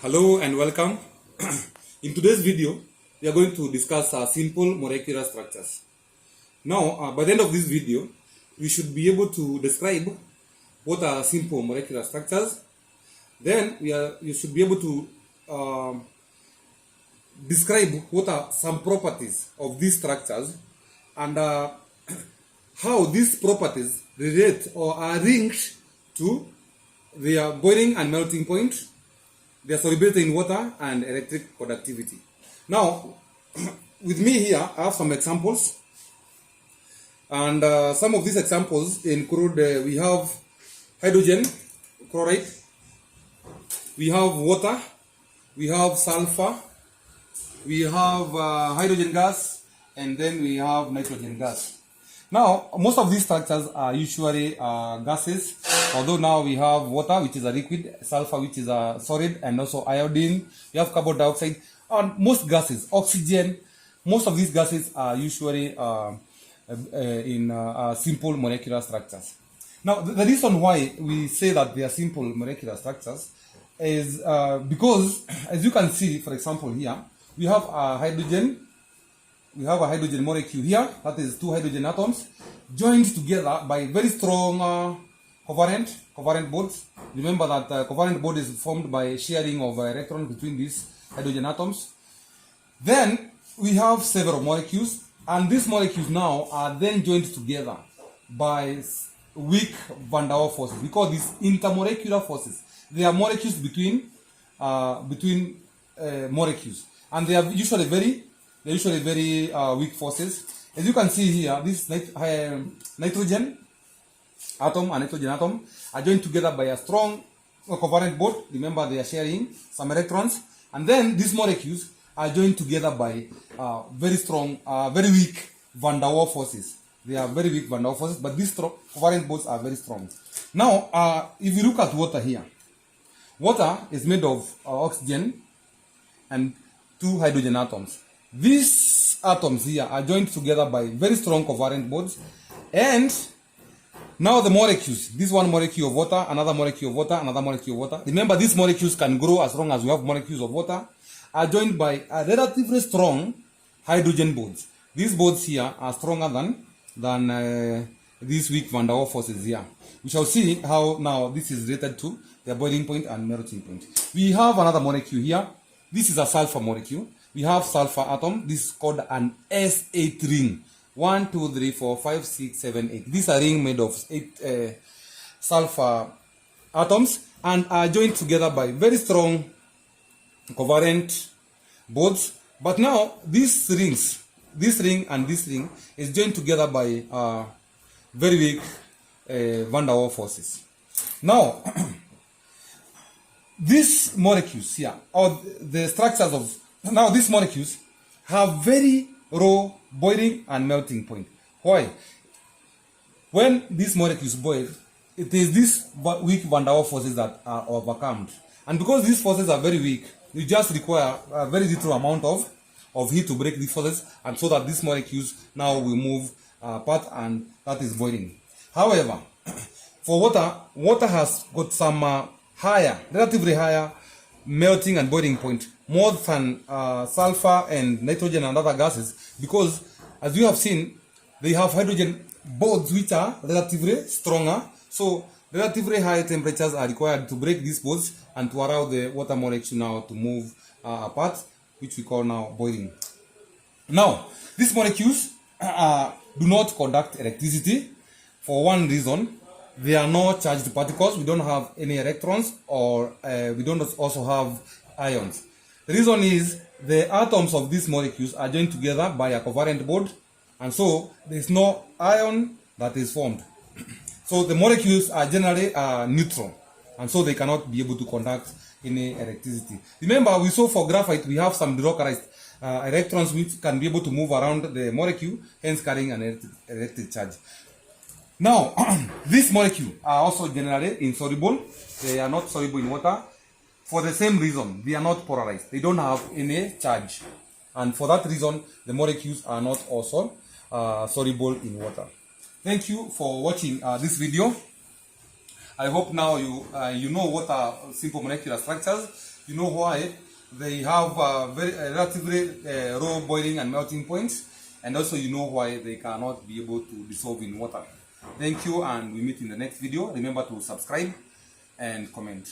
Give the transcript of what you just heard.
Hello and welcome. In today's video, we are going to discuss simple molecular structures. Now, by the end of this video, we should be able to describe what are simple molecular structures. Then you should be able to describe what are some properties of these structures and how these properties relate or are linked to their boiling and melting point, their solubility in water, and electric conductivity. Now, with me here, I have some examples. And some of these examples include, we have hydrogen chloride, we have water, we have sulfur, we have hydrogen gas, and then we have nitrogen gas. Now, most of these structures are usually gases, although now we have water, which is a liquid, sulfur, which is a solid, and also iodine. We have carbon dioxide, and most gases, oxygen. Most of these gases are usually in simple molecular structures. Now, the reason why we say that they are simple molecular structures is because, as you can see, for example, here, we have a hydrogen molecule here, that is two hydrogen atoms, joined together by very strong covalent bonds. Remember that covalent bond is formed by sharing of electrons between these hydrogen atoms. Then we have several molecules, and these molecules now are then joined together by weak van der Waals forces. We call these intermolecular forces. They are molecules between molecules, and they are usually very weak forces. As you can see here, this nitrogen atom and nitrogen atom are joined together by a strong covalent bond. Remember, they are sharing some electrons, and then these molecules are joined together by very weak van der Waals forces. They are very weak van der Waals forces, but these covalent bonds are very strong. Now, if you look at water here, water is made of oxygen and two hydrogen atoms. These atoms here are joined together by very strong covalent bonds, and now the molecules, this one molecule of water, another molecule of water, another molecule of water. Remember, these molecules can grow as long as we have molecules of water, are joined by a relatively strong hydrogen bonds. These bonds here are stronger than these weak van der Waals forces here. We shall see how now this is related to their boiling point and melting point. We have another molecule here. This is a sulfur molecule. We have sulfur atom. This is called an S8 ring. 1, 2, 3, 4, 5, 6, 7, 8. This is a ring made of 8 sulfur atoms and are joined together by very strong covalent bonds. But now this ring and this ring is joined together by very weak van der Waals forces. Now, these molecules here, or the structures of, now these molecules have very low boiling and melting point. Why? When these molecules boil, it is these weak van der Waals forces that are overcome. And because these forces are very weak, you just require a very little amount of heat to break these forces, and so that these molecules now will move apart, and that is boiling. However, for water has got some relatively higher melting and boiling point, more than sulfur and nitrogen and other gases, because as you have seen, they have hydrogen bonds which are relatively stronger. So relatively high temperatures are required to break these bonds and to allow the water molecule now to move apart, which we call now boiling. Now, these molecules do not conduct electricity for one reason. They are not charged particles. We don't have any electrons, or we don't also have ions. The reason is the atoms of these molecules are joined together by a covalent bond, and so there is no ion that is formed. So the molecules are generally neutral, and so they cannot be able to conduct any electricity. Remember, we saw for graphite we have some delocalized electrons which can be able to move around the molecule, hence carrying an electric charge. Now, these molecules are also generally insoluble. They are not soluble in water. For the same reason, they are not polarized. They don't have any charge. And for that reason, the molecules are not also soluble in water. Thank you for watching this video. I hope now you know what are simple molecular structures. You know why? They have relatively low boiling and melting points, and also you know why they cannot be able to dissolve in water. Thank you, and we meet in the next video. Remember to subscribe and comment.